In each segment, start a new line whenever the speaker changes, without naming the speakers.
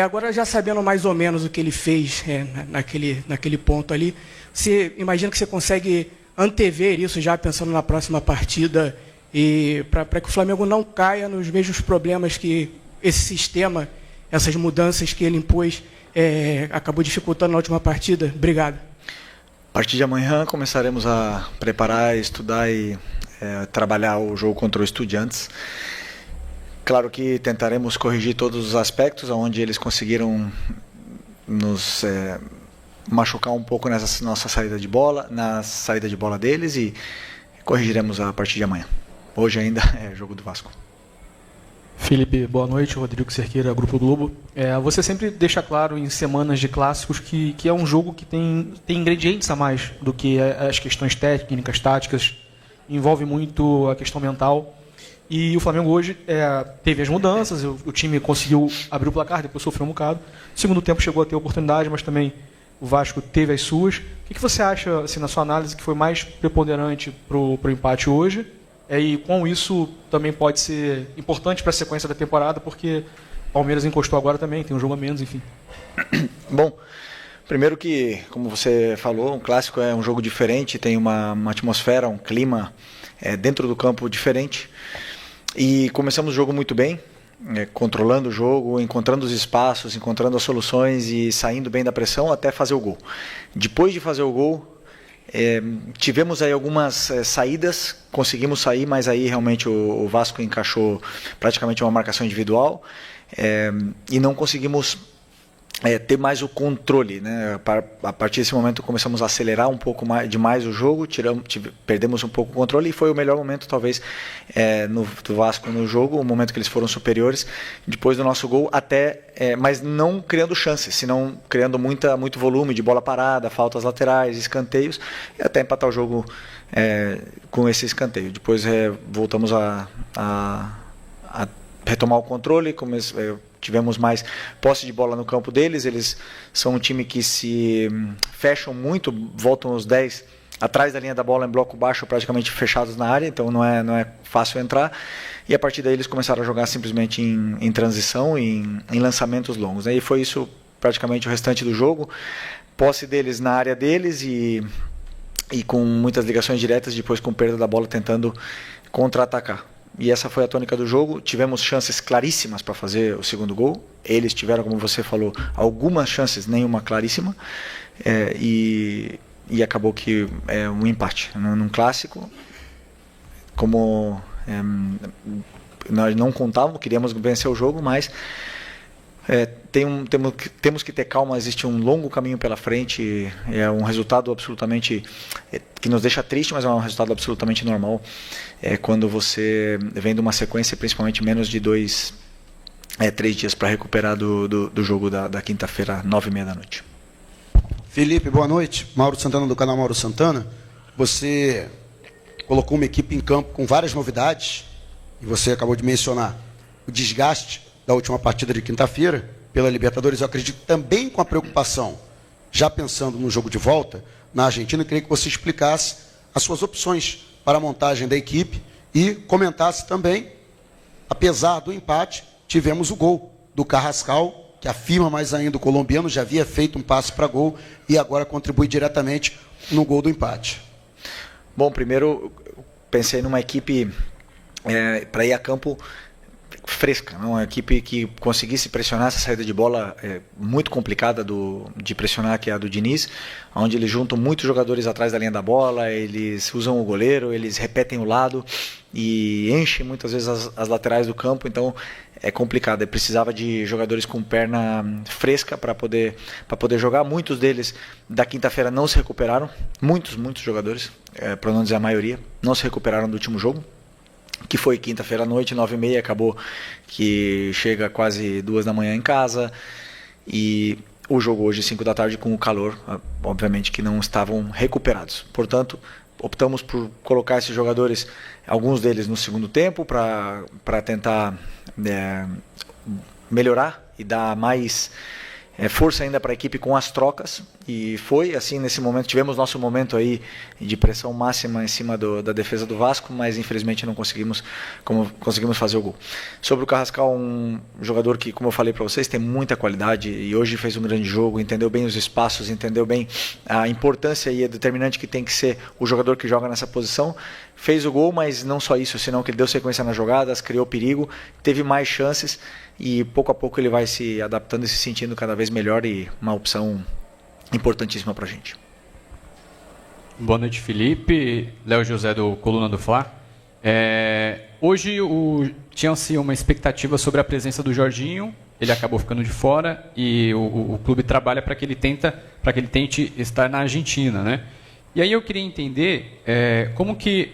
Agora, já sabendo mais ou menos o que ele fez naquele ponto ali, você imagina que você consegue antever isso já pensando na próxima partida e para que o Flamengo não caia nos mesmos problemas que esse sistema, essas mudanças que ele impôs, acabou dificultando na última partida? Obrigado.
A partir de amanhã começaremos a preparar, estudar e trabalhar o jogo contra o Estudiantes. Claro que tentaremos corrigir todos os aspectos onde eles conseguiram nos machucar um pouco nessa nossa saída de bola, na saída de bola deles, e corrigiremos a partir de amanhã. Hoje ainda é jogo do Vasco.
Felipe, boa noite. Rodrigo Cerqueira, Grupo Globo. Você sempre deixa claro em semanas de clássicos que é um jogo que tem ingredientes a mais do que as questões técnicas, táticas. Envolve muito a questão mental. E o Flamengo hoje teve as mudanças, o time conseguiu abrir o placar, depois sofreu um bocado. No segundo tempo chegou a ter oportunidade, mas também o Vasco teve as suas. O que você acha, assim, na sua análise, que foi mais preponderante para o empate hoje? E com isso também pode ser importante para a sequência da temporada, porque o Palmeiras encostou agora também, tem um jogo a menos, enfim.
Bom, primeiro que, como você falou, um clássico é um jogo diferente, tem uma atmosfera, um clima dentro do campo diferente. E começamos o jogo muito bem, controlando o jogo, encontrando os espaços, encontrando as soluções e saindo bem da pressão até fazer o gol. Depois de fazer o gol, tivemos aí algumas saídas, conseguimos sair, mas aí realmente o Vasco encaixou praticamente uma marcação individual e não conseguimos ter mais o controle, né? A partir desse momento começamos a acelerar um pouco demais o jogo, perdemos um pouco o controle, e foi o melhor momento talvez do Vasco no jogo, o momento que eles foram superiores depois do nosso gol, mas não criando chances, senão criando muito volume de bola parada, faltas laterais, escanteios, e até empatar o jogo com esse escanteio. Depois voltamos a retomar o controle, tivemos mais posse de bola no campo deles. Eles são um time que se fecham muito, voltam os 10 atrás da linha da bola em bloco baixo, praticamente fechados na área, então não é fácil entrar, e a partir daí eles começaram a jogar simplesmente em transição, em lançamentos longos, e foi isso praticamente o restante do jogo, posse deles na área deles e com muitas ligações diretas, depois com perda da bola tentando contra-atacar. E essa foi a tônica do jogo. Tivemos chances claríssimas para fazer o segundo gol. Eles tiveram, como você falou, algumas chances, nenhuma claríssima. E acabou que é um empate num clássico. Como nós não contávamos, queríamos vencer o jogo, mas temos que ter calma. Existe um longo caminho pela frente. É um resultado absolutamente que nos deixa triste, mas é um resultado absolutamente normal. Quando você vem de uma sequência, principalmente menos de 3 dias para recuperar do jogo da quinta-feira, 9h30 da noite.
Felipe, boa noite. Mauro Santana, do canal Mauro Santana. Você colocou uma equipe em campo com várias novidades, e você acabou de mencionar o desgaste da última partida de quinta-feira pela Libertadores. Eu acredito também com a preocupação, já pensando no jogo de volta na Argentina. Eu queria que você explicasse as suas opções para a montagem da equipe e comentasse também, apesar do empate, tivemos o gol do Carrascal, que afirma mais ainda o colombiano, já havia feito um passe para gol e agora contribui diretamente no gol do empate.
Bom, primeiro pensei numa equipe para ir a campo fresca, uma equipe que conseguisse pressionar essa saída de bola muito complicada de pressionar, que é a do Diniz, onde eles juntam muitos jogadores atrás da linha da bola, eles usam o goleiro, eles repetem o lado e enchem muitas vezes as laterais do campo, então é complicado. Eu precisava de jogadores com perna fresca para poder jogar. Muitos deles da quinta-feira não se recuperaram, muitos jogadores, para não dizer a maioria, não se recuperaram do último jogo, que foi quinta-feira à noite, 9h30, acabou que chega quase 2 da manhã em casa, e o jogo hoje, 5 da tarde, com o calor, obviamente que não estavam recuperados. Portanto, optamos por colocar esses jogadores, alguns deles no segundo tempo, para tentar melhorar e dar mais força ainda para a equipe com as trocas, e foi assim nesse momento. Tivemos nosso momento aí de pressão máxima em cima da defesa do Vasco, mas infelizmente não conseguimos fazer o gol. Sobre o Carrascal, um jogador que, como eu falei para vocês, tem muita qualidade e hoje fez um grande jogo, entendeu bem os espaços, entendeu bem a importância e a determinante que tem que ser o jogador que joga nessa posição. Fez o gol, mas não só isso, senão que ele deu sequência nas jogadas, criou perigo, teve mais chances e pouco a pouco ele vai se adaptando e se sentindo cada vez melhor, e uma opção importantíssima para a gente.
Boa noite, Felipe. Léo José do Coluna do Fla. Hoje tinha-se uma expectativa sobre a presença do Jorginho, ele acabou ficando de fora e o clube trabalha para que ele tente estar na Argentina, né? E aí eu queria entender como que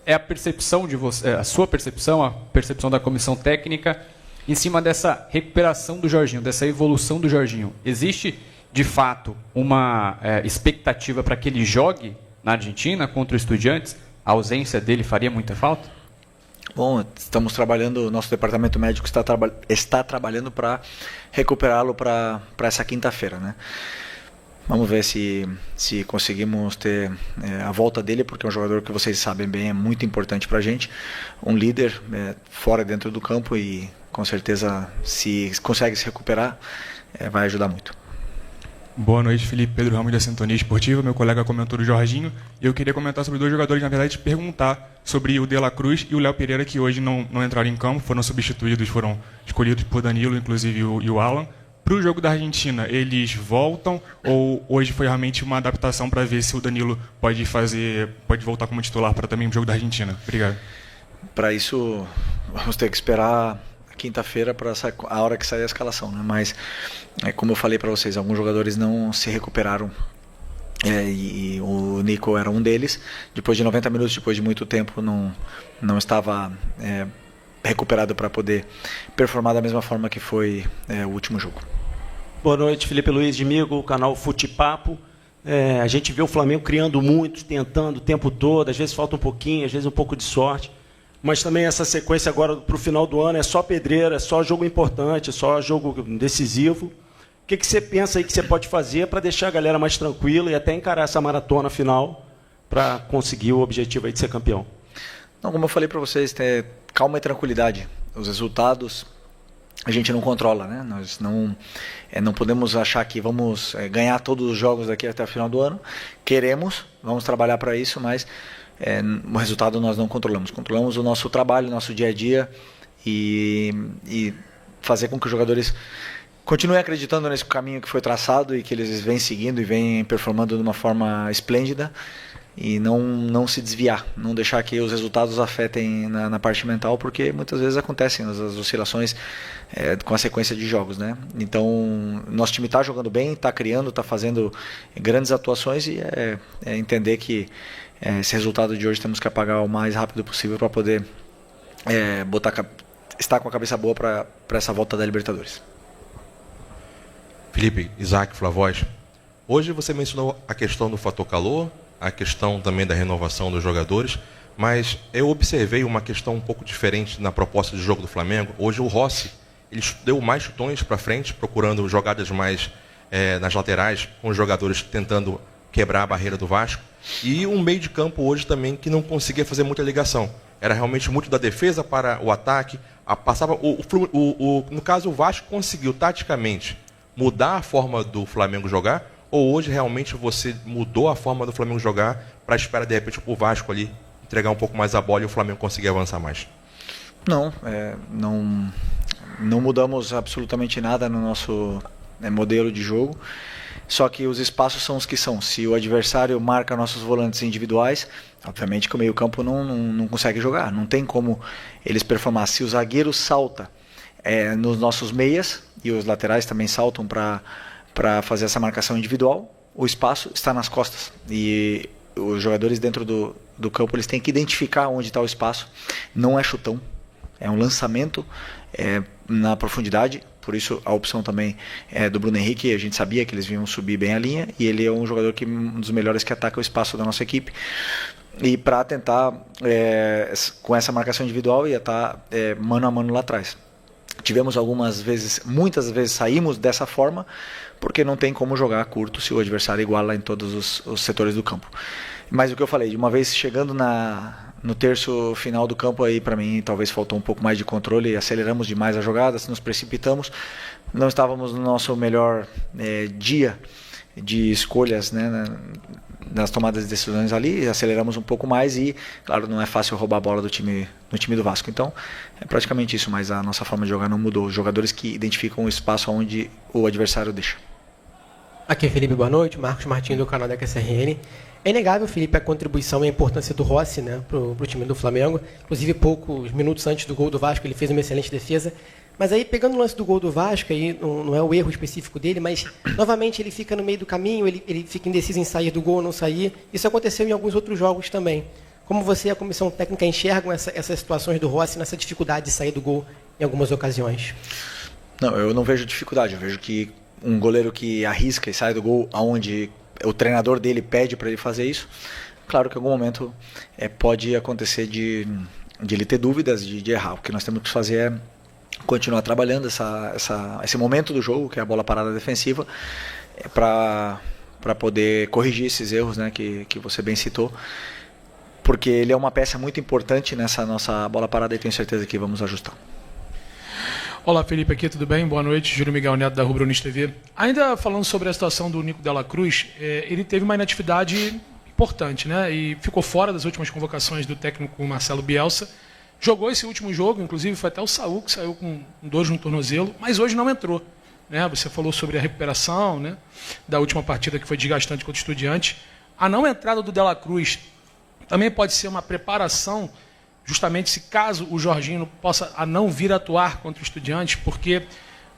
é a percepção de você, a sua percepção, a percepção da comissão técnica em cima dessa recuperação do Jorginho, dessa evolução do Jorginho. Existe, de fato, uma expectativa para que ele jogue na Argentina contra o Estudiantes? A ausência dele faria muita falta?
Bom, estamos trabalhando, nosso departamento médico está trabalhando para recuperá-lo para essa quinta-feira, né? Vamos ver se conseguimos ter a volta dele, porque é um jogador que vocês sabem bem, é muito importante para a gente, um líder fora e dentro do campo, e com certeza, se consegue se recuperar, vai ajudar muito.
Boa noite, Felipe. Pedro Ramos da Sintonia Esportiva. Meu colega comentou do Jorginho. E eu queria comentar sobre dois jogadores, na verdade, perguntar sobre o De La Cruz e o Léo Pereira, que hoje não entraram em campo, foram substituídos, foram escolhidos por Danilo, inclusive e o Alan. Para o jogo da Argentina, eles voltam ou hoje foi realmente uma adaptação para ver se o Danilo pode voltar como titular para também o jogo da Argentina? Obrigado.
Para isso, vamos ter que esperar quinta-feira para a hora que sair a escalação, né? Mas como eu falei para vocês, alguns jogadores não se recuperaram, e o Nico era um deles. Depois de 90 minutos, depois de muito tempo, não estava recuperado para poder performar da mesma forma que foi o último jogo.
Boa noite, Felipe Luiz de Migo, canal Futepapo. A gente vê o Flamengo criando muito, tentando o tempo todo, às vezes falta um pouquinho, às vezes um pouco de sorte. Mas também essa sequência agora para o final do ano é só pedreira, é só jogo importante, é só jogo decisivo. O que você pensa aí que você pode fazer para deixar a galera mais tranquila e até encarar essa maratona final para conseguir o objetivo aí de ser campeão?
Não, como eu falei para vocês, ter calma e tranquilidade. Os resultados a gente não controla, né? Nós não podemos achar que vamos ganhar todos os jogos daqui até o final do ano. Queremos, vamos trabalhar para isso, mas o resultado nós não controlamos. Controlamos o nosso trabalho, o nosso dia a dia, e fazer com que os jogadores continuem acreditando nesse caminho que foi traçado e que eles vêm seguindo e vêm performando de uma forma esplêndida, e não se desviar, não deixar que os resultados afetem na parte mental, porque muitas vezes acontecem as oscilações com a sequência de jogos, né? Então, nosso time está jogando bem, está criando, está fazendo grandes atuações, e entender que esse resultado de hoje temos que apagar o mais rápido possível para poder estar com a cabeça boa para essa volta da Libertadores.
Felipe, Isaac, Flavoz, hoje você mencionou a questão do fator calor, a questão também da renovação dos jogadores, mas eu observei uma questão um pouco diferente na proposta de jogo do Flamengo. Hoje o Rossi, ele deu mais chutões para frente, procurando jogadas mais nas laterais, com os jogadores tentando quebrar a barreira do Vasco, e um meio de campo hoje também que não conseguia fazer muita ligação. Era realmente muito da defesa para o ataque. No caso, o Vasco conseguiu taticamente mudar a forma do Flamengo jogar, ou hoje realmente você mudou a forma do Flamengo jogar para esperar de repente o Vasco ali entregar um pouco mais a bola e o Flamengo conseguir avançar mais?
Não mudamos absolutamente nada no nosso modelo de jogo, só que os espaços são os que são. Se o adversário marca nossos volantes individuais, obviamente que o meio-campo não consegue jogar, não tem como eles performar. Se o zagueiro salta nos nossos meias, e os laterais também saltam para fazer essa marcação individual, o espaço está nas costas, e os jogadores dentro do campo eles têm que identificar onde está o espaço. Não é chutão, é um lançamento na profundidade. Por isso a opção também é do Bruno Henrique. A gente sabia que eles vinham subir bem a linha, e ele é um jogador um dos melhores que ataca o espaço da nossa equipe, e para tentar com essa marcação individual ia estar mano a mano lá atrás. tivemos muitas vezes saímos dessa forma, porque não tem como jogar curto se o adversário iguala em todos os setores do campo. Mas o que eu falei, de uma vez chegando no terço final do campo, aí para mim talvez faltou um pouco mais de controle, aceleramos demais as jogadas, nos precipitamos, não estávamos no nosso melhor dia de escolhas, né, nas tomadas de decisões ali, aceleramos um pouco mais e, claro, não é fácil roubar a bola do time do Vasco. Então, é praticamente isso, mas a nossa forma de jogar não mudou. Os jogadores que identificam o espaço onde o adversário deixa.
Aqui é Felipe, boa noite. Marcos Martins, do canal da QSRN. É inegável, Felipe, a contribuição e a importância do Rossi, né, para o time do Flamengo. Inclusive, poucos minutos antes do gol do Vasco, ele fez uma excelente defesa. Mas aí, pegando o lance do gol do Vasco, aí não é o erro específico dele, mas, novamente, ele fica no meio do caminho, ele fica indeciso em sair do gol ou não sair. Isso aconteceu em alguns outros jogos também. Como você e a comissão técnica enxergam essas situações do Rossi nessa dificuldade de sair do gol em algumas ocasiões?
Não, eu não vejo dificuldade. Eu vejo que um goleiro que arrisca e sai do gol aonde o treinador dele pede para ele fazer isso, claro que em algum momento pode acontecer de ele ter dúvidas, de errar. O que nós temos que fazer é continuar trabalhando esse momento do jogo, que é a bola parada defensiva, para poder corrigir esses erros, né, que você bem citou, porque ele é uma peça muito importante nessa nossa bola parada e tenho certeza que vamos ajustar.
Olá, Felipe, aqui, tudo bem? Boa noite, Júlio Miguel Neto, da Rubro News TV. Ainda falando sobre a situação do Nico Dela Cruz, ele teve uma inatividade importante, né? E ficou fora das últimas convocações do técnico Marcelo Bielsa. Jogou esse último jogo, inclusive foi até o Saúl que saiu com dor no tornozelo, mas hoje não entrou, né? Você falou sobre a recuperação, né, da última partida que foi desgastante contra o Estudiantes. A não entrada do Dela Cruz também pode ser uma preparação, justamente se caso o Jorginho possa não vir atuar contra o Estudiantes, porque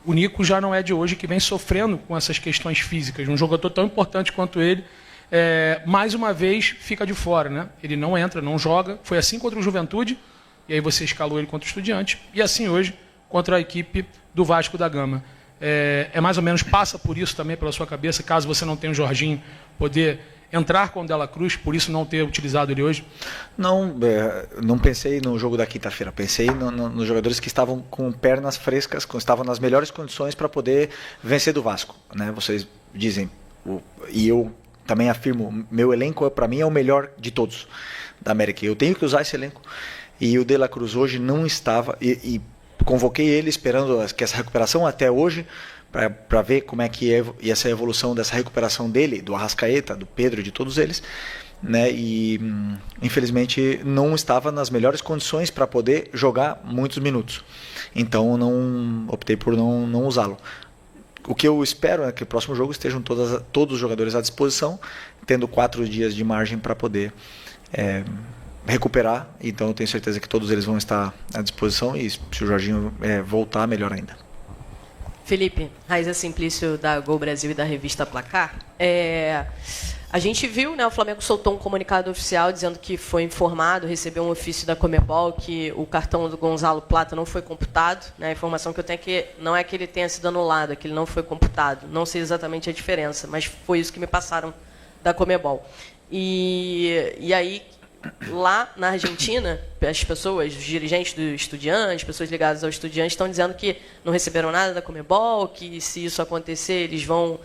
o Nico já não é de hoje que vem sofrendo com essas questões físicas. Um jogador tão importante quanto ele, mais uma vez, fica de fora, né? Ele não entra, não joga. Foi assim contra o Juventude, e aí você escalou ele contra o Estudiantes, e assim hoje contra a equipe do Vasco da Gama. Mais ou menos, passa por isso também pela sua cabeça, caso você não tenha o Jorginho, poder entrar com o Dela Cruz, por isso não ter utilizado ele hoje?
Não pensei no jogo da quinta-feira, pensei nos jogadores que estavam com pernas frescas, que estavam nas melhores condições para poder vencer do Vasco, né? Vocês dizem, e eu também afirmo, meu elenco para mim é o melhor de todos da América, eu tenho que usar esse elenco, e o Dela Cruz hoje não estava, e convoquei ele esperando que essa recuperação até hoje, para ver como é que ia ser a evolução dessa recuperação dele, do Arrascaeta, do Pedro, de todos eles, né? E infelizmente não estava nas melhores condições para poder jogar muitos minutos, então optei por não usá-lo. O que eu espero é que o próximo jogo estejam todos os jogadores à disposição, tendo 4 dias de margem para poder recuperar, então eu tenho certeza que todos eles vão estar à disposição, e se o Jorginho voltar, melhor ainda.
Felipe, Raiza Simplício, da Gol Brasil e da revista Placar. A gente viu, né, o Flamengo soltou um comunicado oficial dizendo que foi informado, recebeu um ofício da Conmebol que o cartão do Gonzalo Plata não foi computado, né? A informação que eu tenho é que não é que ele tenha sido anulado, é que ele não foi computado. Não sei exatamente a diferença, mas foi isso que me passaram da Conmebol. E aí, lá na Argentina, as pessoas, os dirigentes do Estudiantes, pessoas ligadas ao Estudiantes, estão dizendo que não receberam nada da Conmebol, que se isso acontecer, eles vão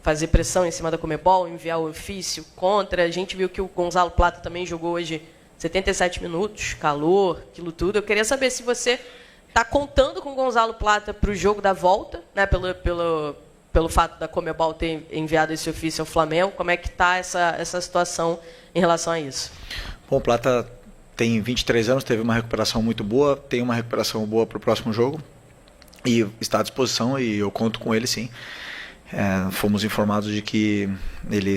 fazer pressão em cima da Conmebol, enviar o ofício contra. A gente viu que o Gonzalo Plata também jogou hoje 77 minutos, calor, aquilo tudo. Eu queria saber se você está contando com o Gonzalo Plata para o jogo da volta, né, pelo fato da Conmebol ter enviado esse ofício ao Flamengo. Como é que está essa situação em relação a isso?
Bom, o Plata tem 23 anos, teve uma recuperação muito boa, tem uma recuperação boa para o próximo jogo e está à disposição, e eu conto com ele sim. Fomos informados de que ele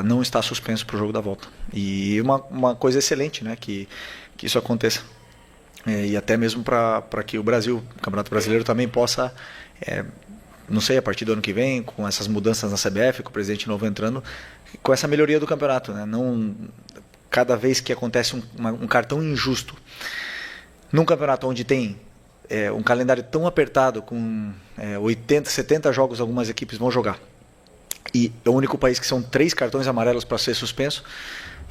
não está suspenso para o jogo da volta, e uma coisa excelente, né, que isso aconteça, e até mesmo para que o Campeonato Brasileiro também possa, não sei, a partir do ano que vem, com essas mudanças na CBF, com o presidente novo entrando, com essa melhoria do campeonato, né? Não, cada vez que acontece um cartão injusto num campeonato onde tem um calendário tão apertado, com 80, 70 jogos, algumas equipes vão jogar, e é o único país que são 3 cartões amarelos para ser suspenso,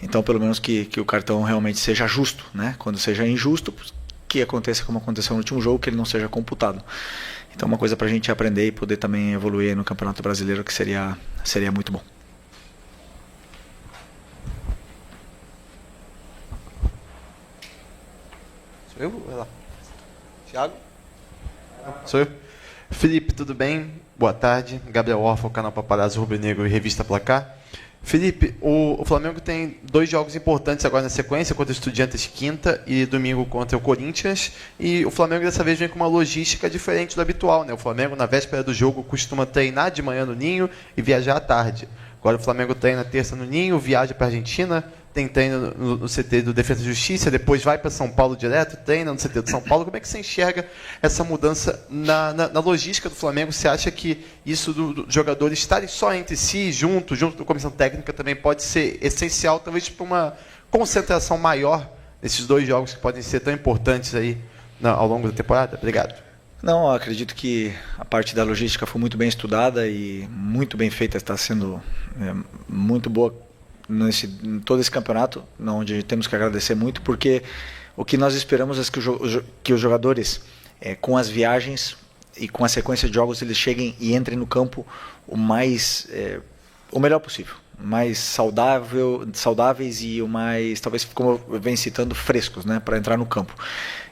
então pelo menos que o cartão realmente seja justo, né? Quando seja injusto, que aconteça como aconteceu no último jogo, que ele não seja computado. Então, uma coisa para a gente aprender e poder também evoluir no Campeonato Brasileiro, que seria muito bom.
Sou eu? Vai lá. Thiago? Sou eu? Felipe, tudo bem? Boa tarde. Gabriel Orfa, canal Paparazzo Rubro-Negro e Revista Placar. Felipe, o Flamengo tem 2 jogos importantes agora na sequência, contra o Estudiantes quinta e domingo contra o Corinthians. E o Flamengo dessa vez vem com uma logística diferente do habitual, né? O Flamengo, na véspera do jogo, costuma treinar de manhã no Ninho e viajar à tarde. Agora o Flamengo treina terça no Ninho, viaja para a Argentina, tem treino no CT do Defesa e Justiça, depois vai para São Paulo direto, treina no CT de São Paulo. Como é que você enxerga essa mudança na logística do Flamengo? Você acha que isso dos jogadores estarem só entre si, junto da comissão técnica, também pode ser essencial, talvez para uma concentração maior nesses 2 jogos que podem ser tão importantes aí ao longo da temporada? Obrigado.
Não, eu acredito que a parte da logística foi muito bem estudada e muito bem feita, está sendo muito boa em todo esse campeonato, onde temos que agradecer muito, porque o que nós esperamos é que os jogadores, com as viagens e com a sequência de jogos, eles cheguem e entrem no campo o melhor possível, mais saudáveis e o mais, talvez, como eu venho citando, frescos, né, para entrar no campo.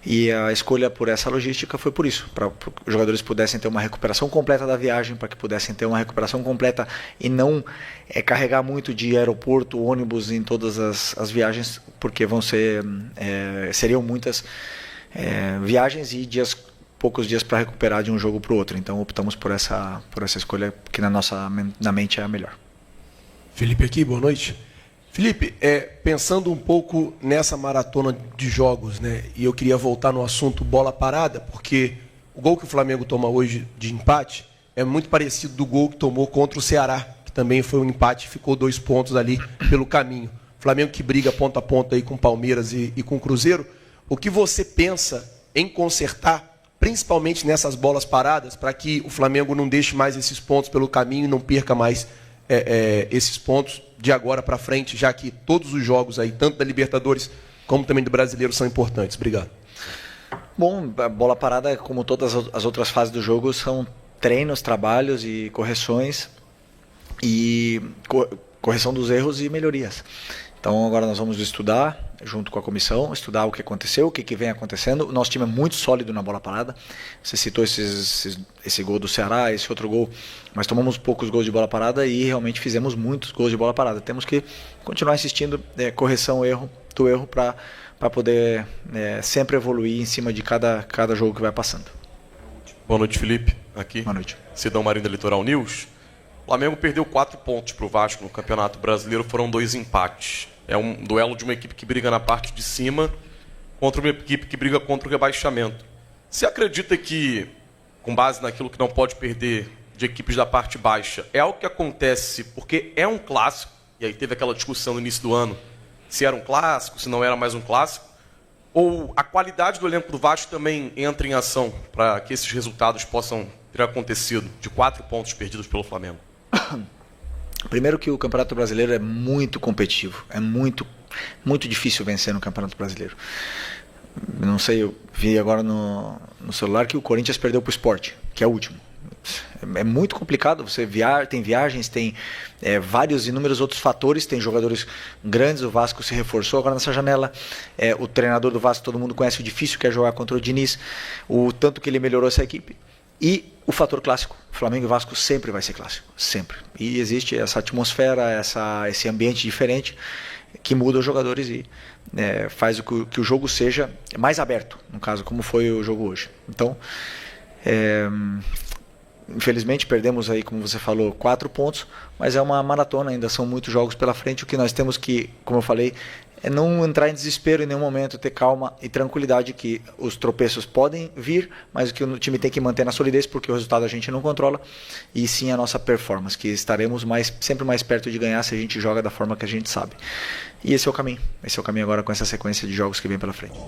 E a escolha por essa logística foi por isso, para que os jogadores pudessem ter uma recuperação completa da viagem, para que pudessem ter uma recuperação completa e não carregar muito de aeroporto, ônibus em todas as viagens, porque seriam muitas viagens e poucos dias para recuperar de um jogo para o outro. Então optamos por essa escolha que na mente é a melhor.
Felipe aqui, boa noite. Felipe, pensando um pouco nessa maratona de jogos, né, e eu queria voltar no assunto bola parada, porque o gol que o Flamengo toma hoje de empate é muito parecido do gol que tomou contra o Ceará, que também foi um empate, ficou 2 pontos ali pelo caminho. Flamengo que briga ponta a ponta aí com Palmeiras e com o Cruzeiro. O que você pensa em consertar, principalmente nessas bolas paradas, para que o Flamengo não deixe mais esses pontos pelo caminho e não perca mais esses pontos de agora para frente, já que todos os jogos aí, tanto da Libertadores como também do Brasileiro, são importantes? Obrigado.
Bom, a bola parada, como todas as outras fases do jogo, são treinos, trabalhos e correções e correção dos erros e melhorias. Então agora nós vamos estudar junto com a comissão, estudar o que aconteceu, o que vem acontecendo. O nosso time é muito sólido na bola parada. Você citou esse gol do Ceará, esse outro gol, mas tomamos poucos gols de bola parada e realmente fizemos muitos gols de bola parada. Temos que continuar insistindo, correção do erro para poder sempre evoluir em cima de cada jogo que vai passando.
Boa noite, Felipe. Aqui.
Boa noite.
Sidão Marinho da Litoral News. O Flamengo perdeu 4 pontos para o Vasco no Campeonato Brasileiro, foram 2 empates. É um duelo de uma equipe que briga na parte de cima contra uma equipe que briga contra o rebaixamento. Você acredita que, com base naquilo que não pode perder de equipes da parte baixa, é algo que acontece porque é um clássico, e aí teve aquela discussão no início do ano, se era um clássico, se não era mais um clássico, ou a qualidade do elenco do Vasco também entra em ação para que esses resultados possam ter acontecido, de 4 pontos perdidos pelo Flamengo?
Primeiro que o Campeonato Brasileiro é muito competitivo, é muito difícil vencer no Campeonato Brasileiro. Não sei, eu vi agora no celular que o Corinthians perdeu para o Sport, que é o último. É muito complicado, tem viagens, tem vários inúmeros outros fatores, tem jogadores grandes, o Vasco se reforçou agora nessa janela, o treinador do Vasco todo mundo conhece o difícil que é jogar contra o Diniz, o tanto que ele melhorou essa equipe. E o fator clássico, Flamengo e Vasco sempre vai ser clássico, sempre. E existe essa atmosfera, esse ambiente diferente que muda os jogadores e faz que o jogo seja mais aberto, no caso, como foi o jogo hoje. Então, infelizmente perdemos aí, como você falou, 4 pontos, mas é uma maratona, ainda são muitos jogos pela frente. O que nós temos que, como eu falei, é não entrar em desespero em nenhum momento, ter calma e tranquilidade, que os tropeços podem vir, mas o que o time tem que manter na solidez, porque o resultado a gente não controla, e sim a nossa performance, que estaremos sempre mais perto de ganhar se a gente joga da forma que a gente sabe. E esse é o caminho agora com essa sequência de jogos que vem pela frente.